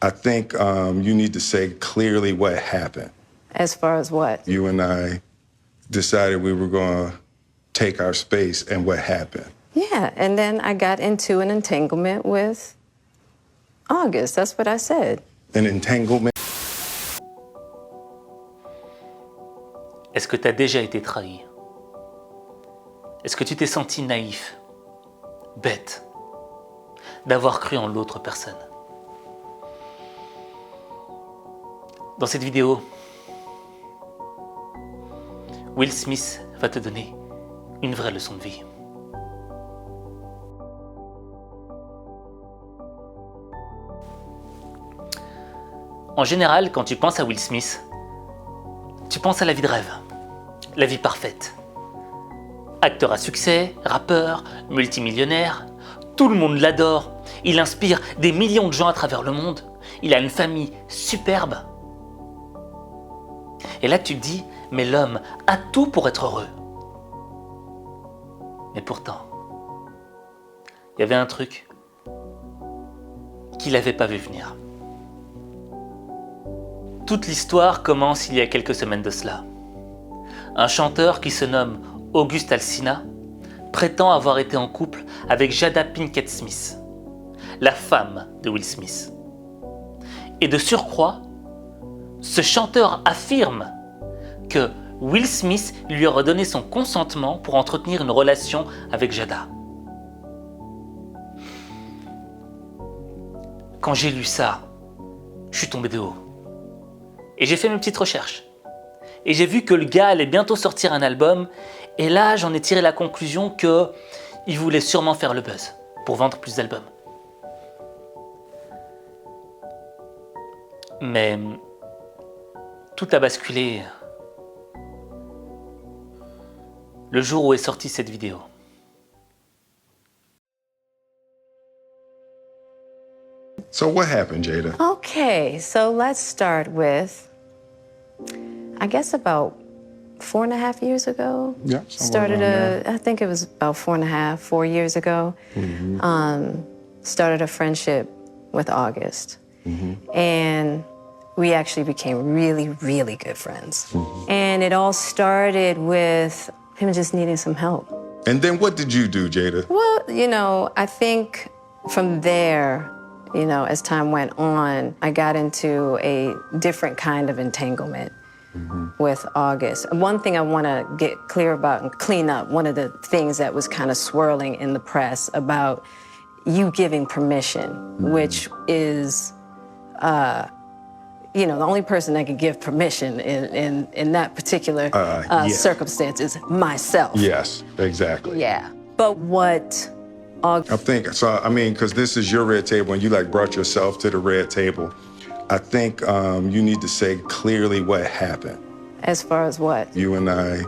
I think you need to say clearly what happened. As far as what? You and I decided we were going to take our space, and what happened? Yeah, and then I got into an entanglement with August. That's what I said. An entanglement? Est-ce que tu as déjà été trahi? Est-ce que tu t'es senti naïf, bête, d'avoir cru en l'autre personne? Dans cette vidéo, Will Smith va te donner une vraie leçon de vie. En général, quand tu penses à Will Smith, tu penses à la vie de rêve, la vie parfaite. Acteur à succès, rappeur, multimillionnaire, tout le monde l'adore, il inspire des millions de gens à travers le monde, il a une famille superbe. Et là tu te dis, mais l'homme a tout pour être heureux. Mais pourtant, il y avait un truc qu'il n'avait pas vu venir. Toute l'histoire commence il y a quelques semaines de cela. Un chanteur qui se nomme August Alsina prétend avoir été en couple avec Jada Pinkett Smith, la femme de Will Smith. Et de surcroît, ce chanteur affirme que Will Smith lui aurait donné son consentement pour entretenir une relation avec Jada. Quand j'ai lu ça, je suis tombé de haut. Et j'ai fait mes petites recherches. Et j'ai vu que le gars allait bientôt sortir un album. Et là, j'en ai tiré la conclusion qu'il voulait sûrement faire le buzz pour vendre plus d'albums. Mais tout a basculé le jour où est sortie cette vidéo. So what happened, Jada? Okay, so let's start with, I guess about 4.5 years ago. Yeah, I think it was about 4 years ago. Started a friendship with August. And we actually became really, really good friends. And it all started with him just needing some help. And then what did you do, Jada? Well, I think from there, as time went on, I got into a different kind of entanglement with August. One thing I want to get clear about and clean up, one of the things that was kind of swirling in the press about you giving permission, which is, the only person that can give permission in that particular circumstance is myself. Yes, exactly. Yeah. But what I think, so, I mean, because this is your red table and you brought yourself to the red table. I think you need to say clearly what happened. As far as what? You and I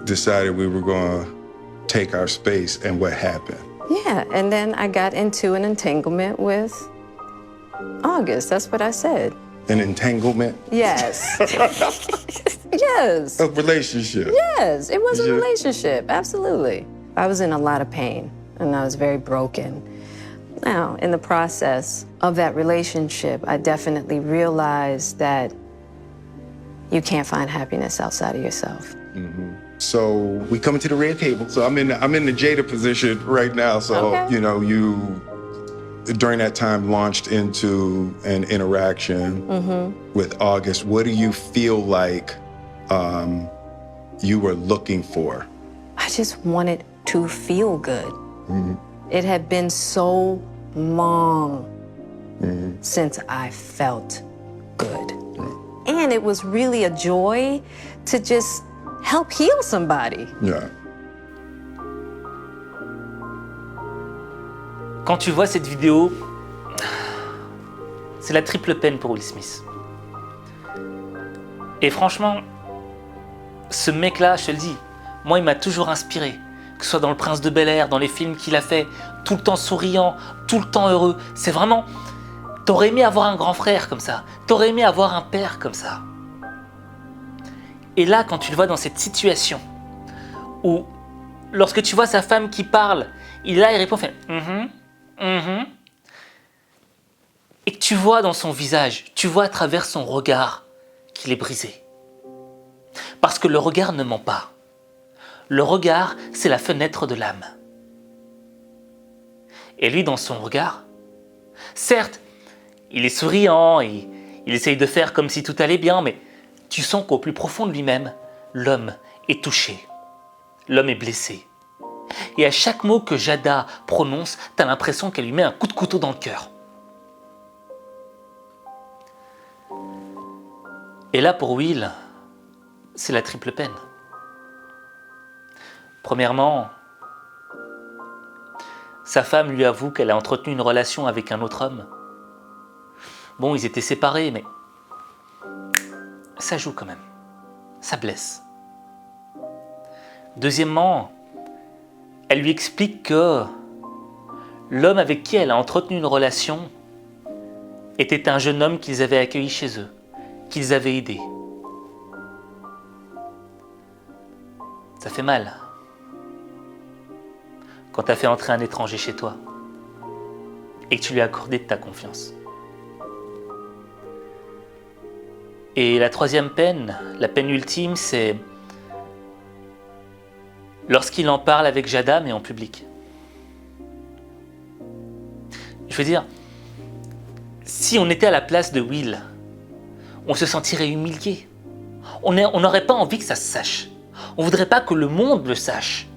decided we were going to take our space, and what happened? Yeah, and then I got into an entanglement with August. That's what I said. An entanglement? Yes. Yes. A relationship? Yes, it was a relationship, absolutely. I was in a lot of pain, and I was very broken. Now, in the process of that relationship, I definitely realized that you can't find happiness outside of yourself. So we come to the red table. So I'm in the Jada position right now. So, Okay. You during that time launched into an interaction with August. What do you feel like you were looking for? I just wanted to feel good. It had been so long since I felt good. And it was really a joy to just help heal somebody. Yeah. Quand tu vois cette vidéo, c'est la triple peine pour Will Smith. Et franchement, ce mec-là, je te le dis, moi il m'a toujours inspiré. Que ce soit dans Le Prince de Bel-Air, dans les films qu'il a fait, tout le temps souriant, tout le temps heureux. C'est vraiment... T'aurais aimé avoir un grand frère comme ça. T'aurais aimé avoir un père comme ça. Et là, quand tu le vois dans cette situation, où lorsque tu vois sa femme qui parle, il répond, fait et que tu vois dans son visage, tu vois à travers son regard qu'il est brisé. Parce que le regard ne ment pas. Le regard, c'est la fenêtre de l'âme. Et lui, dans son regard, certes, il est souriant, et il essaye de faire comme si tout allait bien, mais tu sens qu'au plus profond de lui-même, l'homme est touché. L'homme est blessé. Et à chaque mot que Jada prononce, t'as l'impression qu'elle lui met un coup de couteau dans le cœur. Et là, pour Will, c'est la triple peine. Premièrement, sa femme lui avoue qu'elle a entretenu une relation avec un autre homme. Bon, ils étaient séparés, mais ça joue quand même. Ça blesse. Deuxièmement, elle lui explique que l'homme avec qui elle a entretenu une relation était un jeune homme qu'ils avaient accueilli chez eux, qu'ils avaient aidé. Ça fait mal quand tu as fait entrer un étranger chez toi et que tu lui as accordé de ta confiance. Et la troisième peine, la peine ultime, c'est lorsqu'il en parle avec Jada, mais en public. Je veux dire, si on était à la place de Will, on se sentirait humilié. On n'aurait pas envie que ça se sache. On ne voudrait pas que le monde le sache.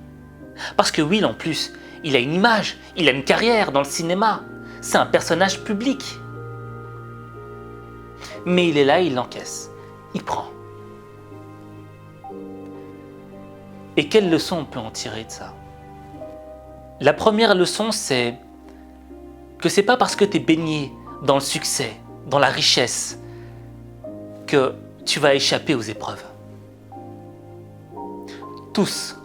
Parce que Will, en plus, il a une image, il a une carrière dans le cinéma. C'est un personnage public. Mais il est là, il l'encaisse. Il prend. Et quelle leçon on peut en tirer de ça? La première leçon, c'est que c'est pas parce que tu es baigné dans le succès, dans la richesse, que tu vas échapper aux épreuves. Tous,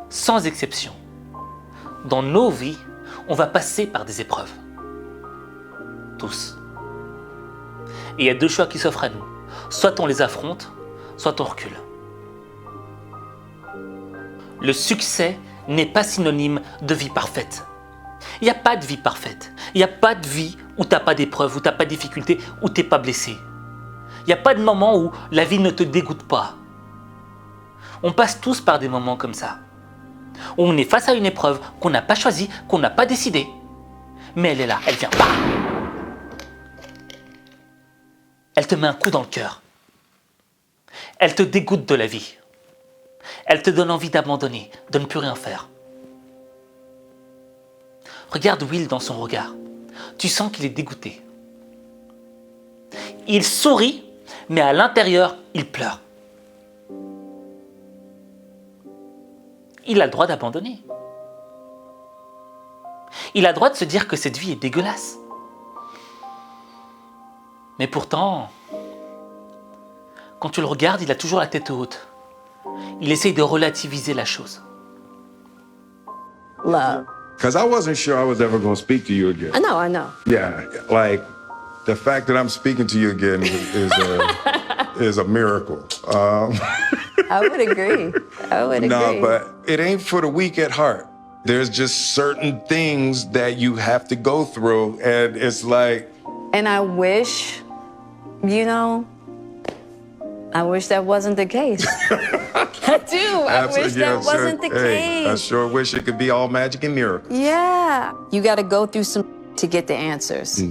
sans exception, dans nos vies, on va passer par des épreuves. Tous. Et il y a deux choix qui s'offrent à nous. Soit on les affronte, soit on recule. Le succès n'est pas synonyme de vie parfaite. Il n'y a pas de vie parfaite. Il n'y a pas de vie où tu n'as pas d'épreuves, où tu n'as pas de difficultés, où tu n'es pas blessé. Il n'y a pas de moment où la vie ne te dégoûte pas. On passe tous par des moments comme ça. Où on est face à une épreuve qu'on n'a pas choisie, qu'on n'a pas décidée. Mais elle est là, elle vient. Bam ! Elle te met un coup dans le cœur. Elle te dégoûte de la vie. Elle te donne envie d'abandonner, de ne plus rien faire. Regarde Will dans son regard. Tu sens qu'il est dégoûté. Il sourit, mais à l'intérieur, il pleure. Il a le droit d'abandonner. Il a le droit de se dire que cette vie est dégueulasse. Mais pourtant, quand tu le regardes, il a toujours la tête haute. Il essaye de relativiser la chose. Love. Because I wasn't sure I was ever going to speak to you again. I know. Yeah, like the fact that I'm speaking to you again is a miracle. I would agree. No, but it ain't for the weak at heart. There's just certain things that you have to go through, and it's like. And I wish, I wish that wasn't the case. I do. I wish that wasn't the case. I sure wish it could be all magic and miracles. Yeah. You got to go through some to get the answers.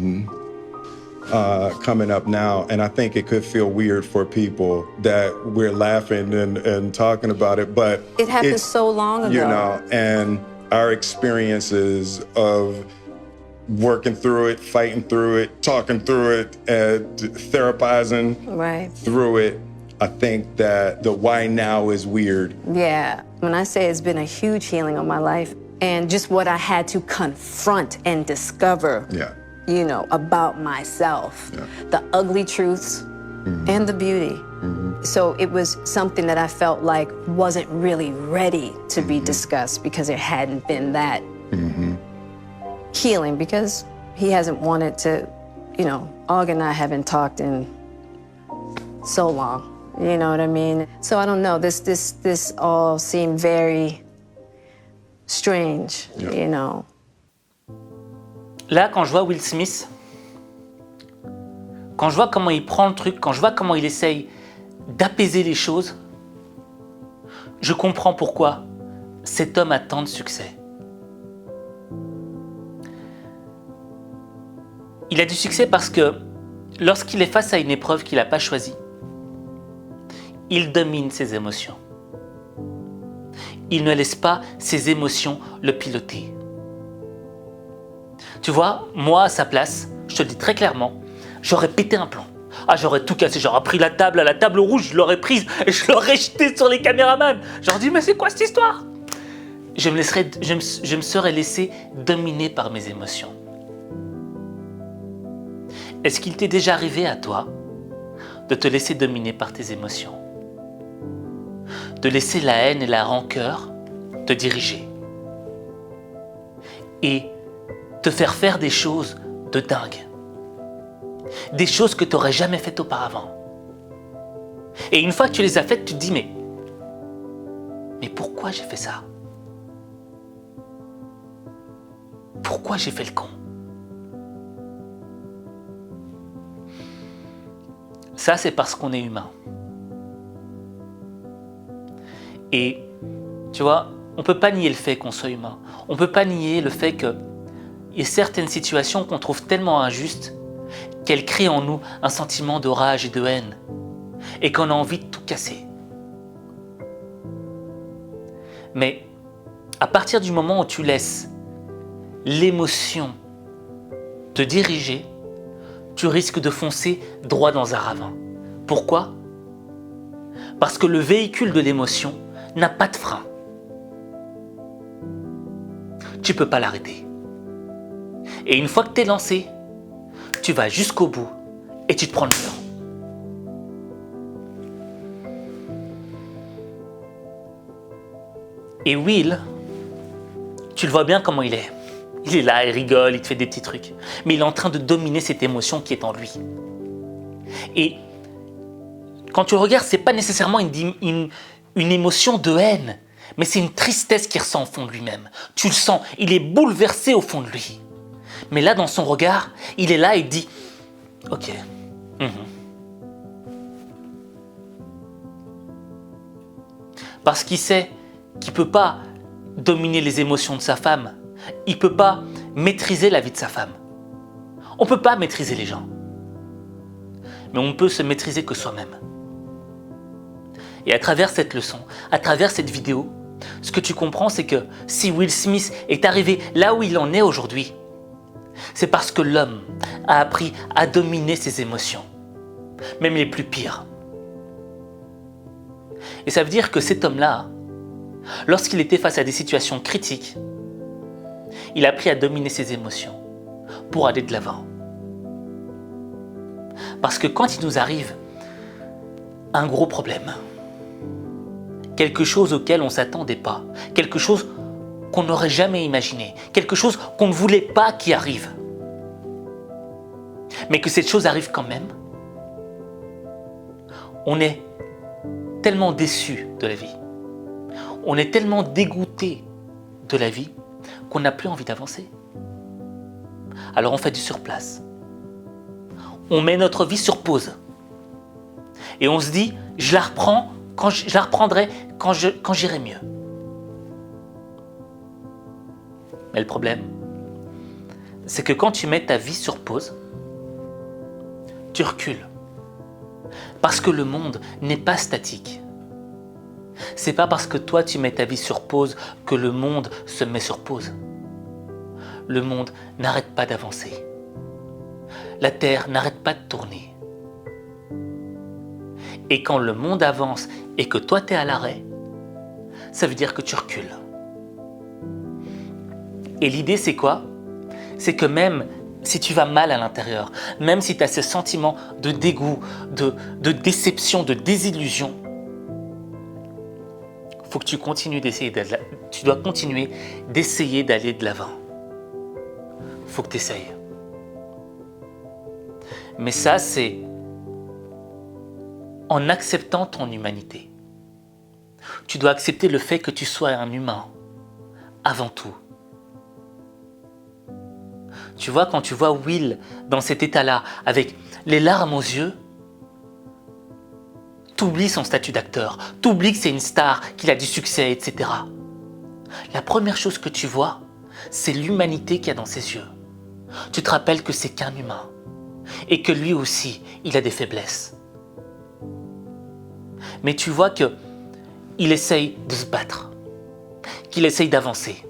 Coming up now, and I think it could feel weird for people that we're laughing and talking about it, but It happened it's, so long ago. And our experiences of working through it, fighting through it, talking through it, and therapizing Right. through it, I think that the why now is weird. Yeah. When I say it's been a huge healing on my life and just what I had to confront and discover, Yeah. About myself, Yeah. the ugly truths and the beauty. So it was something that I felt like wasn't really ready to be discussed because it hadn't been that healing, because he hasn't wanted to, Og and I haven't talked in so long, you know what I mean? So I don't know, this all seemed very strange, Yeah. Là, quand je vois Will Smith, quand je vois comment il prend le truc, quand je vois comment il essaye d'apaiser les choses, je comprends pourquoi cet homme a tant de succès. Il a du succès parce que lorsqu'il est face à une épreuve qu'il n'a pas choisie, il domine ses émotions. Il ne laisse pas ses émotions le piloter. Tu vois, moi à sa place, je te le dis très clairement, j'aurais pété un plomb. Ah, j'aurais tout cassé, j'aurais pris la table rouge, je l'aurais prise et je l'aurais jetée sur les caméramans. J'aurais dit, mais c'est quoi cette histoire? Je me serais laissé dominer par mes émotions. Est-ce qu'il t'est déjà arrivé à toi de te laisser dominer par tes émotions? De laisser la haine et la rancœur te diriger et te faire des choses de dingue. Des choses que tu n'aurais jamais faites auparavant. Et une fois que tu les as faites, tu te dis, mais pourquoi j'ai fait ça? Pourquoi j'ai fait le con? Ça, c'est parce qu'on est humain. Et tu vois, on ne peut pas nier le fait qu'on soit humain. On ne peut pas nier le fait qu'il y a certaines situations qu'on trouve tellement injustes qu'elles créent en nous un sentiment de rage et de haine. Et qu'on a envie de tout casser. Mais à partir du moment où tu laisses l'émotion te diriger, tu risques de foncer droit dans un ravin. Pourquoi? Parce que le véhicule de l'émotion n'a pas de frein. Tu ne peux pas l'arrêter. Et une fois que tu es lancé, tu vas jusqu'au bout et tu te prends le mur. Et Will, tu le vois bien comment il est. Il est là, il rigole, il te fait des petits trucs. Mais il est en train de dominer cette émotion qui est en lui. Et quand tu le regardes, ce n'est pas nécessairement une émotion de haine, mais c'est une tristesse qu'il ressent au fond de lui-même. Tu le sens, il est bouleversé au fond de lui. Mais là, dans son regard, il est là et il dit « Ok. Parce qu'il sait qu'il ne peut pas dominer les émotions de sa femme. Il ne peut pas maîtriser la vie de sa femme. On ne peut pas maîtriser les gens. Mais on ne peut se maîtriser que soi-même. Et à travers cette leçon, à travers cette vidéo, ce que tu comprends, c'est que si Will Smith est arrivé là où il en est aujourd'hui, c'est parce que l'homme a appris à dominer ses émotions, même les plus pires. Et ça veut dire que cet homme-là, lorsqu'il était face à des situations critiques, il a appris à dominer ses émotions pour aller de l'avant. Parce que quand il nous arrive un gros problème, quelque chose auquel on ne s'attendait pas, quelque chose qu'on n'aurait jamais imaginé, quelque chose qu'on ne voulait pas qui arrive, mais que cette chose arrive quand même, on est tellement déçu de la vie, on est tellement dégoûté de la vie qu'on n'a plus envie d'avancer. Alors on fait du surplace. On met notre vie sur pause. Et on se dit, je la reprendrai quand j'irai mieux. Mais le problème, c'est que quand tu mets ta vie sur pause, tu recules. Parce que le monde n'est pas statique. C'est pas parce que toi tu mets ta vie sur pause que le monde se met sur pause. Le monde n'arrête pas d'avancer. La Terre n'arrête pas de tourner. Et quand le monde avance et que toi tu es à l'arrêt, ça veut dire que tu recules. Et l'idée c'est quoi? C'est que même si tu vas mal à l'intérieur, même si tu as ce sentiment de dégoût, de déception, de désillusion, faut que tu continues tu dois continuer d'essayer d'aller de l'avant. Faut que tu essayes. Mais ça, c'est en acceptant ton humanité. Tu dois accepter le fait que tu sois un humain, avant tout. Tu vois, quand tu vois Will dans cet état-là, avec les larmes aux yeux, t'oublies son statut d'acteur, t'oublies que c'est une star, qu'il a du succès, etc. La première chose que tu vois, c'est l'humanité qu'il y a dans ses yeux. Tu te rappelles que c'est qu'un humain et que lui aussi, il a des faiblesses. Mais tu vois que il essaye de se battre, qu'il essaye d'avancer.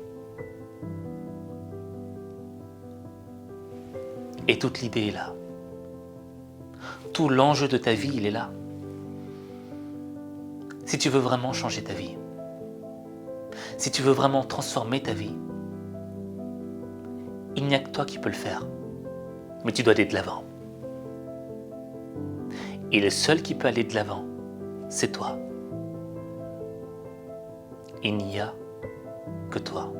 Et toute l'idée est là. Tout l'enjeu de ta vie, il est là. Si tu veux vraiment changer ta vie, si tu veux vraiment transformer ta vie, il n'y a que toi qui peux le faire. Mais tu dois aller de l'avant. Et le seul qui peut aller de l'avant, c'est toi. Il n'y a que toi.